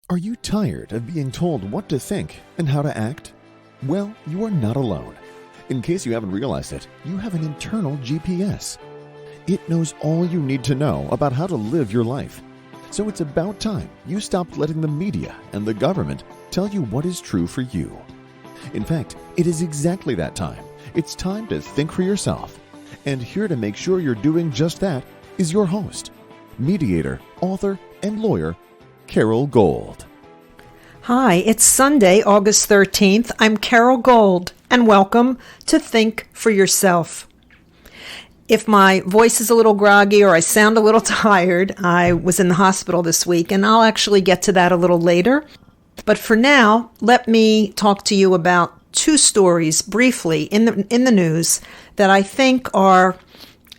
Are you tired of being told what to think and how to act? Well, you are not alone. In case you haven't realized it, you have an internal GPS. It knows all you need to know about how to live your life. So it's about time you stopped letting the media and the government tell you what is true for you. In fact, it is exactly that time. It's time to think for yourself. And here to make sure you're doing just that is your host, mediator, author, and lawyer, Carol Gold. Hi, it's Sunday, August 13th. I'm Carol Gold, and welcome to Think for Yourself. If my voice is a little groggy or I sound a little tired, I was in the hospital this week, and I'll actually get to that a little later. But for now, let me talk to you about two stories briefly in the news that I think are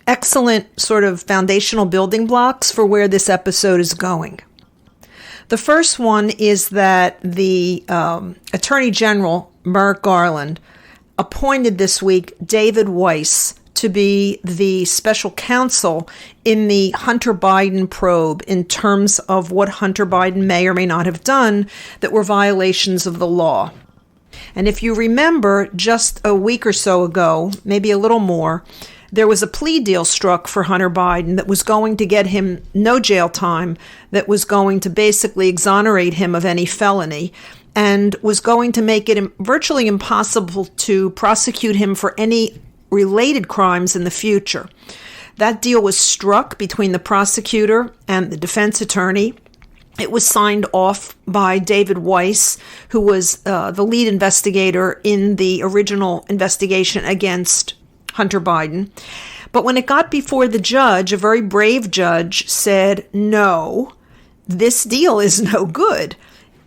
excellent sort of foundational building blocks for where this episode is going. The first one is that the Attorney General, Merrick Garland, appointed this week David Weiss to be the special counsel in the Hunter Biden probe in terms of what Hunter Biden may or may not have done that were violations of the law. And if you remember, just a week or so ago, maybe a little more, there was a plea deal struck for Hunter Biden that was going to get him no jail time, that was going to basically exonerate him of any felony, and was going to make it virtually impossible to prosecute him for any related crimes in the future. That deal was struck between the prosecutor and the defense attorney. It was signed off by David Weiss, who was the lead investigator in the original investigation against Hunter Biden. But when it got before the judge, a very brave judge said, no, this deal is no good.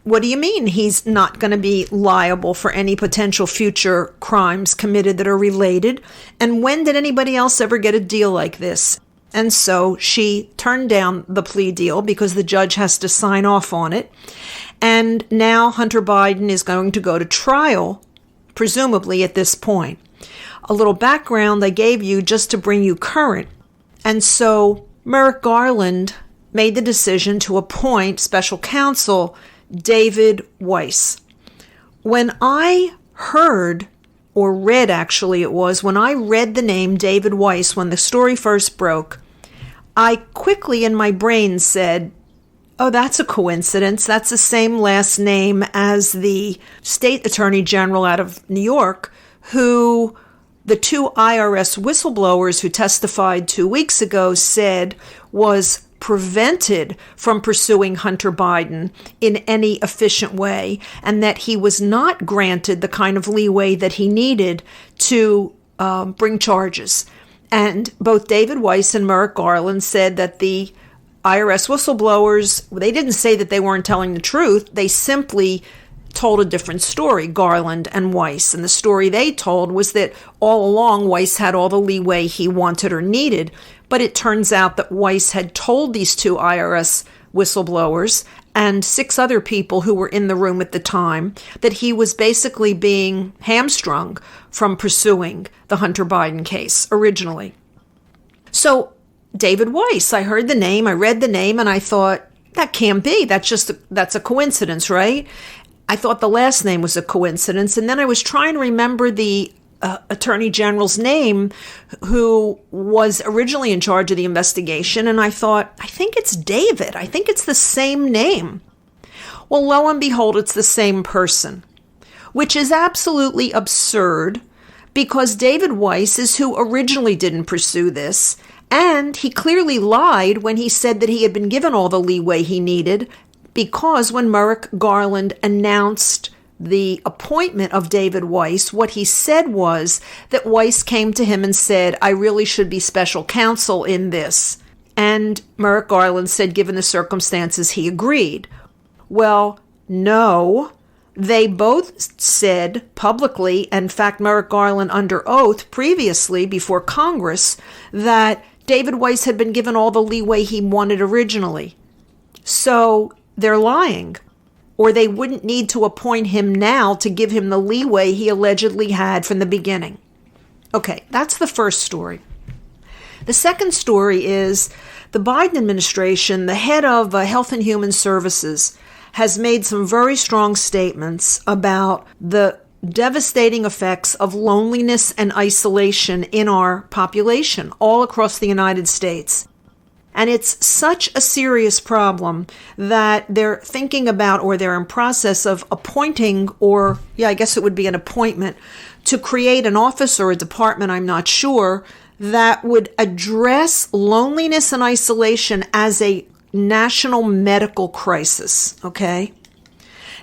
What do you mean he's not going to be liable for any potential future crimes committed that are related? And when did anybody else ever get a deal like this? And so she turned down the plea deal because the judge has to sign off on it. And now Hunter Biden is going to go to trial, presumably at this point. A little background I gave you just to bring you current. And so Merrick Garland made the decision to appoint special counsel David Weiss. When I heard, or read actually it was, when I read the name David Weiss when the story first broke, I quickly in my brain said, oh, that's a coincidence. That's the same last name as the state attorney general out of New York, who the two IRS whistleblowers who testified 2 weeks ago said was prevented from pursuing Hunter Biden in any efficient way, and that he was not granted the kind of leeway that he needed to bring charges. And both David Weiss and Merrick Garland said that the IRS whistleblowers, they didn't say that they weren't telling the truth. They simply told a different story, Garland and Weiss. And the story they told was that all along Weiss had all the leeway he wanted or needed. But it turns out that Weiss had told these two IRS whistleblowers and 6 other people who were in the room at the time that he was basically being hamstrung from pursuing the Hunter Biden case originally. So David Weiss, I heard the name, I read the name, and I thought, that can't be. That's a coincidence, right? I thought the last name was a coincidence. And then I was trying to remember the Attorney General's name, who was originally in charge of the investigation. And I thought, I think it's David. I think it's the same name. Well, lo and behold, it's the same person, which is absolutely absurd because David Weiss is who originally didn't pursue this. And he clearly lied when he said that he had been given all the leeway he needed, because when Merrick Garland announced the appointment of David Weiss, what he said was that Weiss came to him and said, I really should be special counsel in this. And Merrick Garland said, given the circumstances, he agreed. Well, no, they both said publicly, in fact, Merrick Garland under oath previously before Congress, that David Weiss had been given all the leeway he wanted originally. So they're lying, or they wouldn't need to appoint him now to give him the leeway he allegedly had from the beginning. Okay, that's the first story. The second story is the Biden administration, the head of Health and Human Services, has made some very strong statements about the devastating effects of loneliness and isolation in our population all across the United States. And it's such a serious problem that they're thinking about, or they're in process of appointing, or I guess it would be an appointment, to create an office or a department, I'm not sure, that would address loneliness and isolation as a national medical crisis, okay?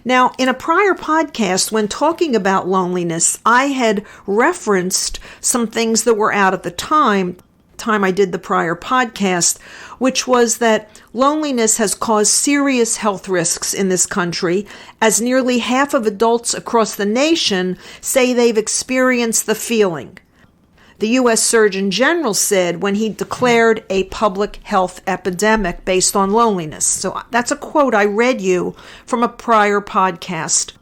Now, in a prior podcast, when talking about loneliness, I had referenced some things that were out at the time I did the prior podcast, which was that loneliness has caused serious health risks in this country, as nearly half of adults across the nation say they've experienced the feeling. The U.S. Surgeon General said when he declared a public health epidemic based on loneliness. So that's a quote I read you from a prior podcast.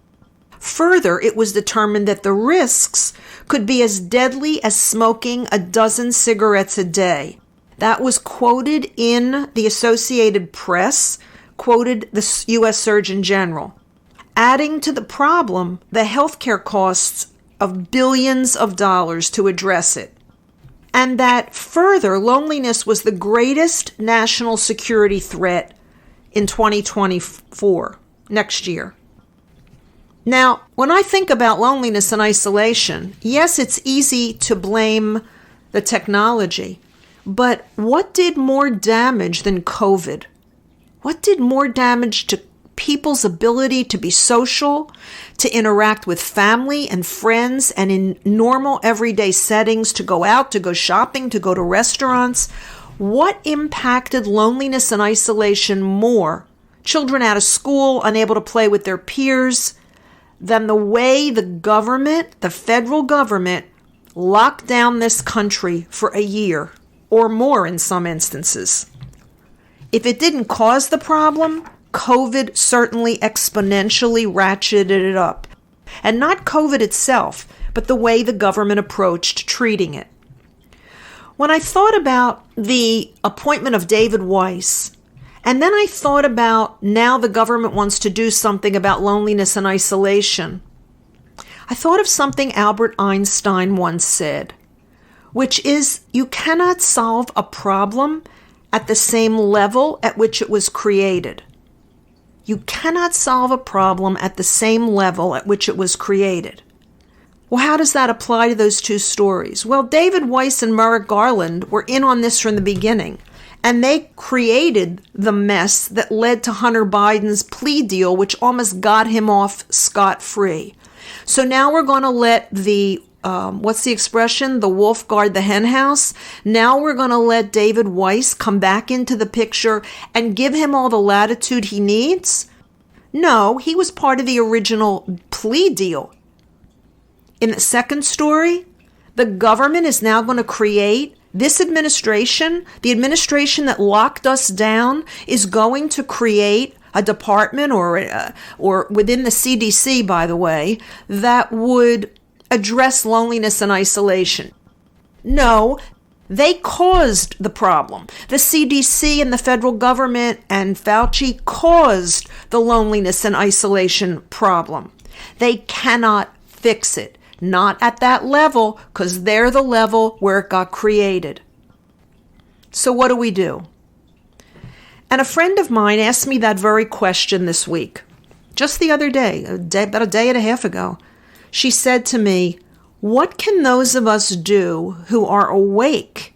Further, it was determined that the risks could be as deadly as smoking a dozen cigarettes a day. That was quoted in the Associated Press, quoted the U.S. Surgeon General. Adding to the problem, the healthcare costs of billions of dollars to address it. And that further, loneliness was the greatest national security threat in 2024, next year. Now, when I think about loneliness and isolation, yes, it's easy to blame the technology, but what did more damage than COVID? What did more damage to people's ability to be social, to interact with family and friends, and in normal everyday settings, to go out, to go shopping, to go to restaurants? What impacted loneliness and isolation more? Children out of school, unable to play with their peers, than the way the government, the federal government, locked down this country for a year or more in some instances. If it didn't cause the problem, COVID certainly exponentially ratcheted it up. And not COVID itself, but the way the government approached treating it. When I thought about the appointment of David Weiss, and then I thought about now the government wants to do something about loneliness and isolation, I thought of something Albert Einstein once said, which is you cannot solve a problem at the same level at which it was created. You cannot solve a problem at the same level at which it was created. Well, how does that apply to those two stories? Well, David Weiss and Merrick Garland were in on this from the beginning. And they created the mess that led to Hunter Biden's plea deal, which almost got him off scot-free. So now we're going to let the, what's the expression? The wolf guard the hen house. Now we're going to let David Weiss come back into the picture and give him all the latitude he needs? No, he was part of the original plea deal. In the second story, the government is now going to create this administration, the administration that locked us down, is going to create a department or within the CDC, by the way, that would address loneliness and isolation. No, they caused the problem. The CDC and the federal government and Fauci caused the loneliness and isolation problem. They cannot fix it. Not at that level, because they're the level where it got created. So what do? And a friend of mine asked me that very question this week. Just the other day, about a day and a half ago. She said to me, what can those of us do who are awake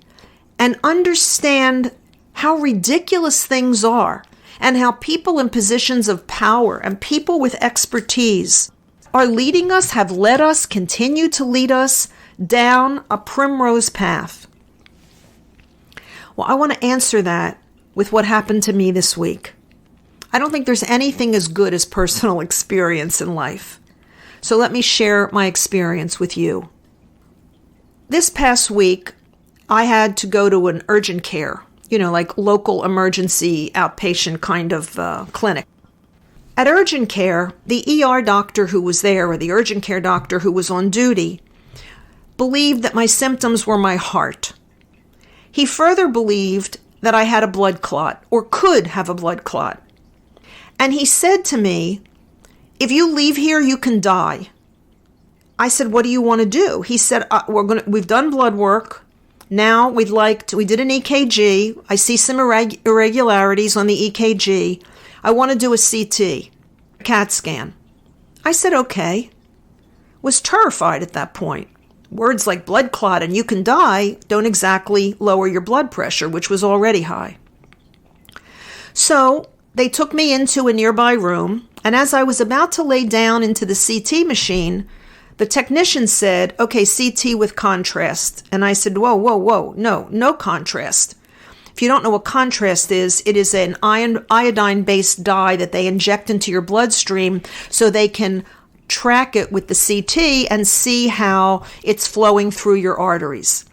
and understand how ridiculous things are and how people in positions of power and people with expertise are leading us, have led us, continue to lead us down a primrose path? Well, I want to answer that with what happened to me this week. I don't think there's anything as good as personal experience in life. So let me share my experience with you. This past week, I had to go to an urgent care, like local emergency outpatient kind of clinic. At urgent care, the ER doctor who was there, or the urgent care doctor who was on duty, believed that my symptoms were my heart. He further believed that I had a blood clot, or could have a blood clot. And he said to me, if you leave here, you can die. I said, what do you want to do? He said, we've done blood work. Now we did an EKG. I see some irregularities on the EKG. I want to do a CT, CAT scan. I said, okay. Was terrified at that point. Words like blood clot and you can die don't exactly lower your blood pressure, which was already high. So they took me into a nearby room, and as I was about to lay down into the CT machine, the technician said, okay, CT with contrast. And I said, whoa, no contrast. If you don't know what contrast is, it is an iodine-based dye that they inject into your bloodstream so they can track it with the CT and see how it's flowing through your arteries.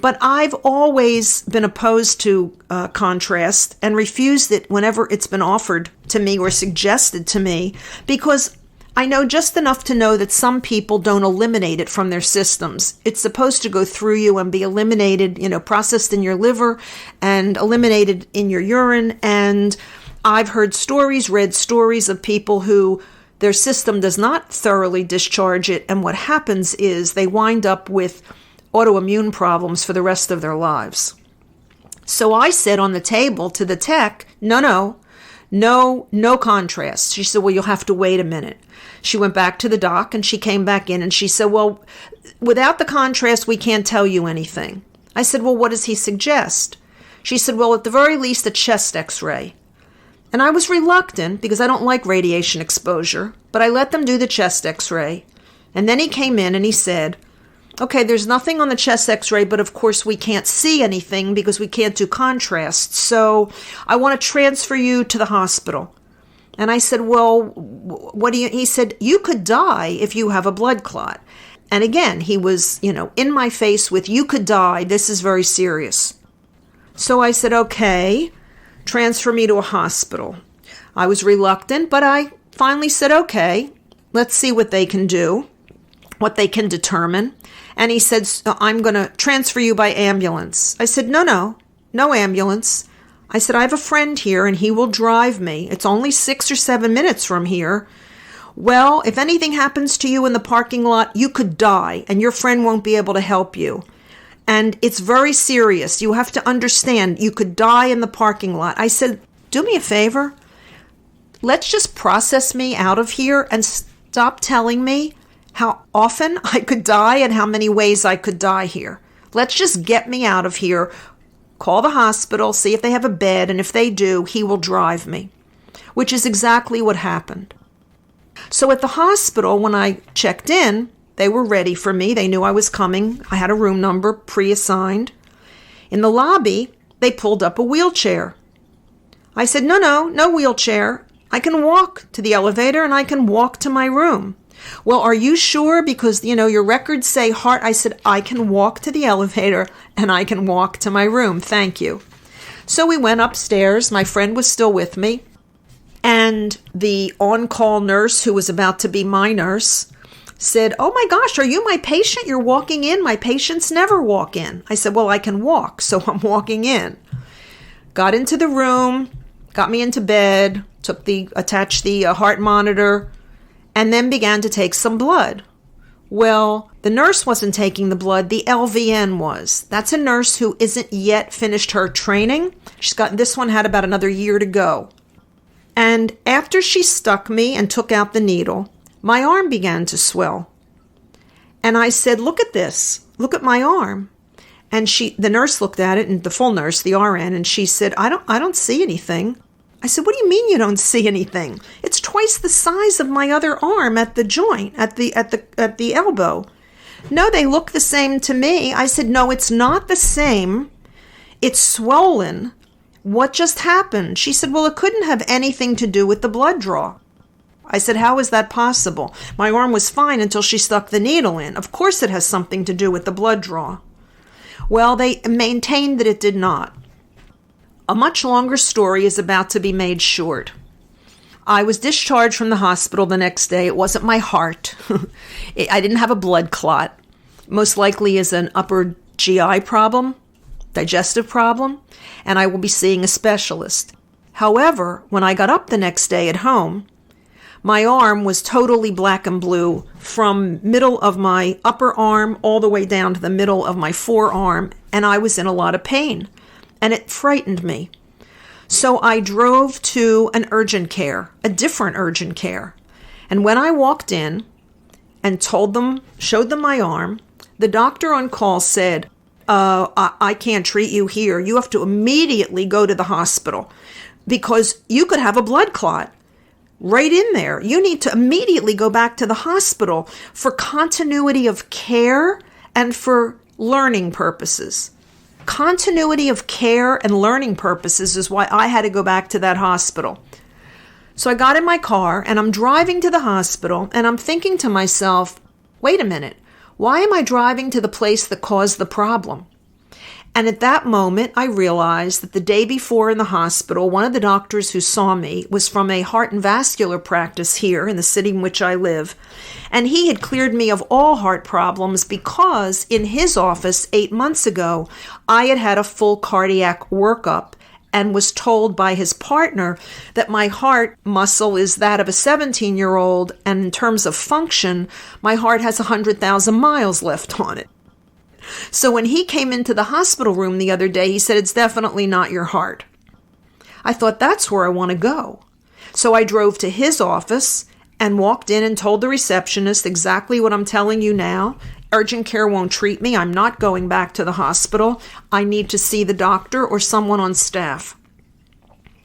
But I've always been opposed to contrast and refused it whenever it's been offered to me or suggested to me, because I know just enough to know that some people don't eliminate it from their systems. It's supposed to go through you and be eliminated, processed in your liver and eliminated in your urine. And I've heard read stories of people who their system does not thoroughly discharge it. And what happens is they wind up with autoimmune problems for the rest of their lives. So I said on the table to the tech, no contrast. She said, well, you'll have to wait a minute. She went back to the doc and she came back in and she said, well, without the contrast, we can't tell you anything. I said, well, what does he suggest? She said, well, at the very least, a chest x-ray. And I was reluctant because I don't like radiation exposure, but I let them do the chest x-ray. And then he came in and he said, okay, there's nothing on the chest x-ray, but of course we can't see anything because we can't do contrast. So I want to transfer you to the hospital. And I said, well, he said, you could die if you have a blood clot. And again, he was, in my face with, you could die. This is very serious. So I said, okay, transfer me to a hospital. I was reluctant, but I finally said, okay, let's see what they can do, what they can determine. And he said, I'm going to transfer you by ambulance. I said, no ambulance. I said, I have a friend here and he will drive me. It's only 6 or 7 minutes from here. Well, if anything happens to you in the parking lot, you could die and your friend won't be able to help you. And it's very serious. You have to understand, you could die in the parking lot. I said, do me a favor. Let's just process me out of here and stop telling me how often I could die and how many ways I could die here. Let's just get me out of here. Call the hospital, see if they have a bed, and if they do, he will drive me, which is exactly what happened. So at the hospital, when I checked in, they were ready for me. They knew I was coming. I had a room number pre-assigned. In the lobby, they pulled up a wheelchair. I said, no wheelchair. I can walk to the elevator and I can walk to my room. Well, are you sure? Because, your records say heart. I said, I can walk to the elevator and I can walk to my room. Thank you. So we went upstairs. My friend was still with me. And the on-call nurse, who was about to be my nurse, said, oh my gosh, are you my patient? You're walking in. My patients never walk in. I said, well, I can walk, so I'm walking in. Got into the room, got me into bed, attached the heart monitor, and then began to take some blood. Well, the nurse wasn't taking the blood, the LVN was. That's a nurse who isn't yet finished her training. This one had about another year to go. And after she stuck me and took out the needle, my arm began to swell. And I said, look at this, look at my arm. And the nurse looked at it, and the full nurse, the RN, and she said, I don't see anything. I said, what do you mean you don't see anything? It's twice the size of my other arm at the joint, at the elbow. No, they look the same to me. I said, no, it's not the same. It's swollen. What just happened? She said, well, it couldn't have anything to do with the blood draw. I said, how is that possible? My arm was fine until she stuck the needle in. Of course it has something to do with the blood draw. Well, they maintained that it did not. A much longer story is about to be made short. I was discharged from the hospital the next day. It wasn't my heart. I didn't have a blood clot. Most likely is an upper GI problem, digestive problem, and I will be seeing a specialist. However, when I got up the next day at home, my arm was totally black and blue from middle of my upper arm all the way down to the middle of my forearm, and I was in a lot of pain, and it frightened me. So I drove to an urgent care, a different urgent care. And when I walked in and showed them my arm, the doctor on call said, I can't treat you here. You have to immediately go to the hospital because you could have a blood clot right in there. You need to immediately go back to the hospital for continuity of care and for learning purposes. Continuity of care and learning purposes is why I had to go back to that hospital. So I got in my car and I'm driving to the hospital and I'm thinking to myself, wait a minute, why am I driving to the place that caused the problem? And at that moment, I realized that the day before in the hospital, one of the doctors who saw me was from a heart and vascular practice here in the city in which I live. And he had cleared me of all heart problems because in his office 8 months ago, I had had a full cardiac workup and was told by his partner that my heart muscle is that of a 17-year-old, and in terms of function, my heart has 100,000 miles left on it. So when he came into the hospital room the other day, he said, it's definitely not your heart. I thought, that's where I want to go. So I drove to his office and walked in and told the receptionist exactly what I'm telling you now. Urgent care won't treat me. I'm not going back to the hospital. I need to see the doctor or someone on staff.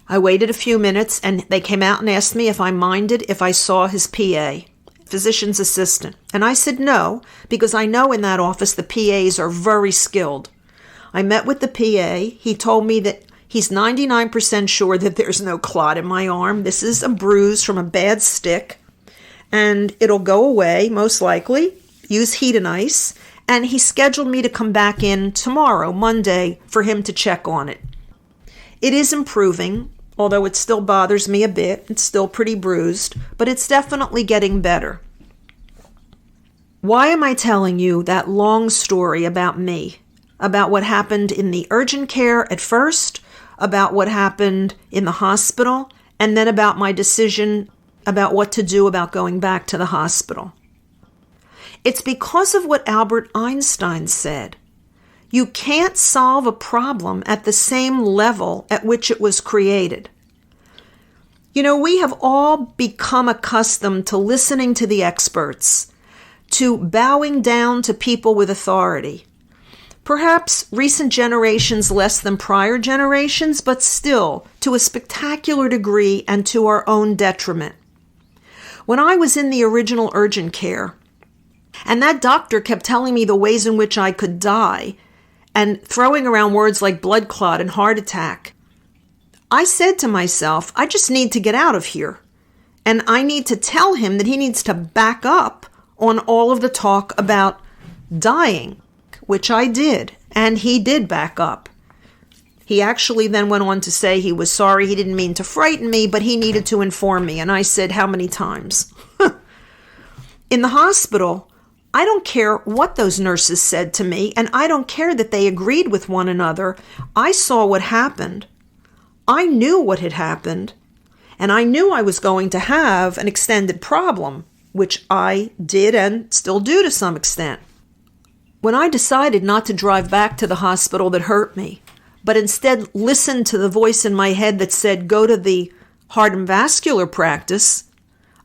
I waited a few minutes and they came out and asked me if I minded if I saw his PA, physician's assistant. And I said no, because I know in that office the PAs are very skilled. I met with the PA. He told me that he's 99% sure that there's no clot in my arm. This is a bruise from a bad stick, and it'll go away, most likely. Use heat and ice. And he scheduled me to come back in tomorrow, Monday, for him to check on it. It is improving, although it still bothers me a bit. It's still pretty bruised, but it's definitely getting better. Why am I telling you that long story about me? About what happened in the urgent care at first, about what happened in the hospital, and then about my decision about what to do about going back to the hospital. It's because of what Albert Einstein said. You can't solve a problem at the same level at which it was created. You know, we have all become accustomed to listening to the experts, to bowing down to people with authority. Perhaps recent generations less than prior generations, but still to a spectacular degree and to our own detriment. When I was in the original urgent care, and that doctor kept telling me the ways in which I could die and throwing around words like blood clot and heart attack, I said to myself, I just need to get out of here. And I need to tell him that he needs to back up on all of the talk about dying, which I did. And he did back up. He actually then went on to say he was sorry, he didn't mean to frighten me, but he needed to inform me. And I said, how many times? In the hospital, I don't care what those nurses said to me, and I don't care that they agreed with one another. I saw what happened. I knew what had happened, and I knew I was going to have an extended problem, which I did and still do to some extent. When I decided not to drive back to the hospital that hurt me, but instead listened to the voice in my head that said, go to the heart and vascular practice,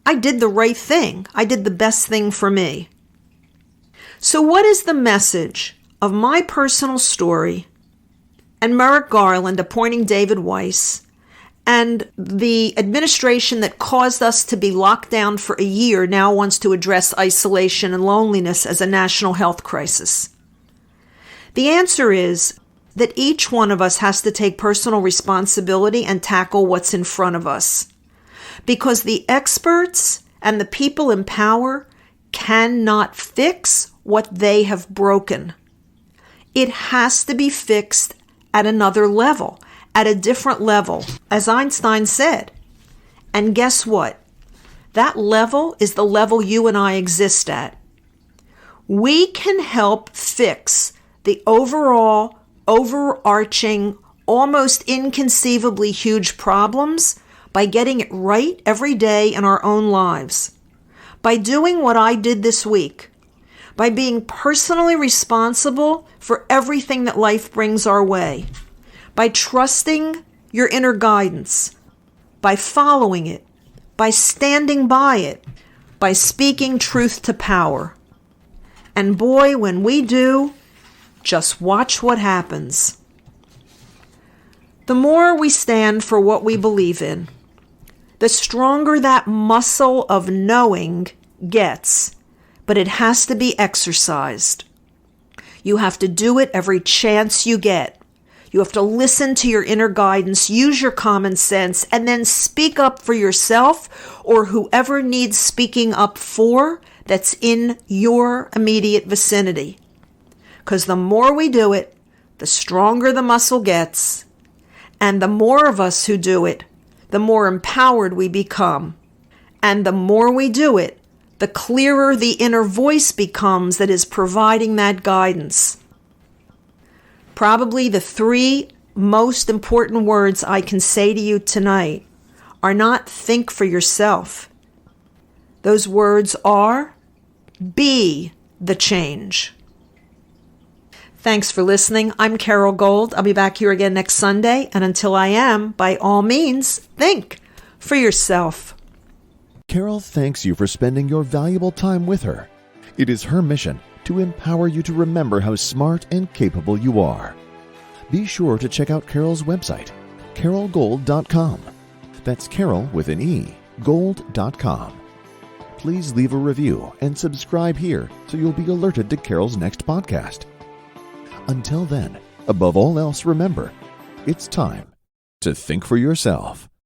I did the right thing. I did the best thing for me. So what is the message of my personal story and Merrick Garland appointing David Weiss and the administration that caused us to be locked down for a year now wants to address isolation and loneliness as a national health crisis? The answer is that each one of us has to take personal responsibility and tackle what's in front of us. Because the experts and the people in power cannot fix what they have broken. It has to be fixed at another level, at a different level, as Einstein said. And guess what? That level is the level you and I exist at. We can help fix the overall, overarching, almost inconceivably huge problems by getting it right every day in our own lives. By doing what I did this week. By being personally responsible for everything that life brings our way. By trusting your inner guidance. By following it. By standing by it. By speaking truth to power. And boy, when we do, just watch what happens. The more we stand for what we believe in, the stronger that muscle of knowing gets, but it has to be exercised. You have to do it every chance you get. You have to listen to your inner guidance, use your common sense, and then speak up for yourself or whoever needs speaking up for that's in your immediate vicinity. Because the more we do it, the stronger the muscle gets, and the more of us who do it, the more empowered we become. And the more we do it, the clearer the inner voice becomes that is providing that guidance. Probably the 3 most important words I can say to you tonight are not think for yourself. Those words are be the change. Thanks for listening. I'm Carol Gold. I'll be back here again next Sunday. And until I am, by all means, think for yourself. Carol thanks you for spending your valuable time with her. It is her mission to empower you to remember how smart and capable you are. Be sure to check out Carol's website, carolgold.com. That's Carol with an E, gold.com. Please leave a review and subscribe here so you'll be alerted to Carol's next podcast. Until then, above all else, remember, it's time to think for yourself.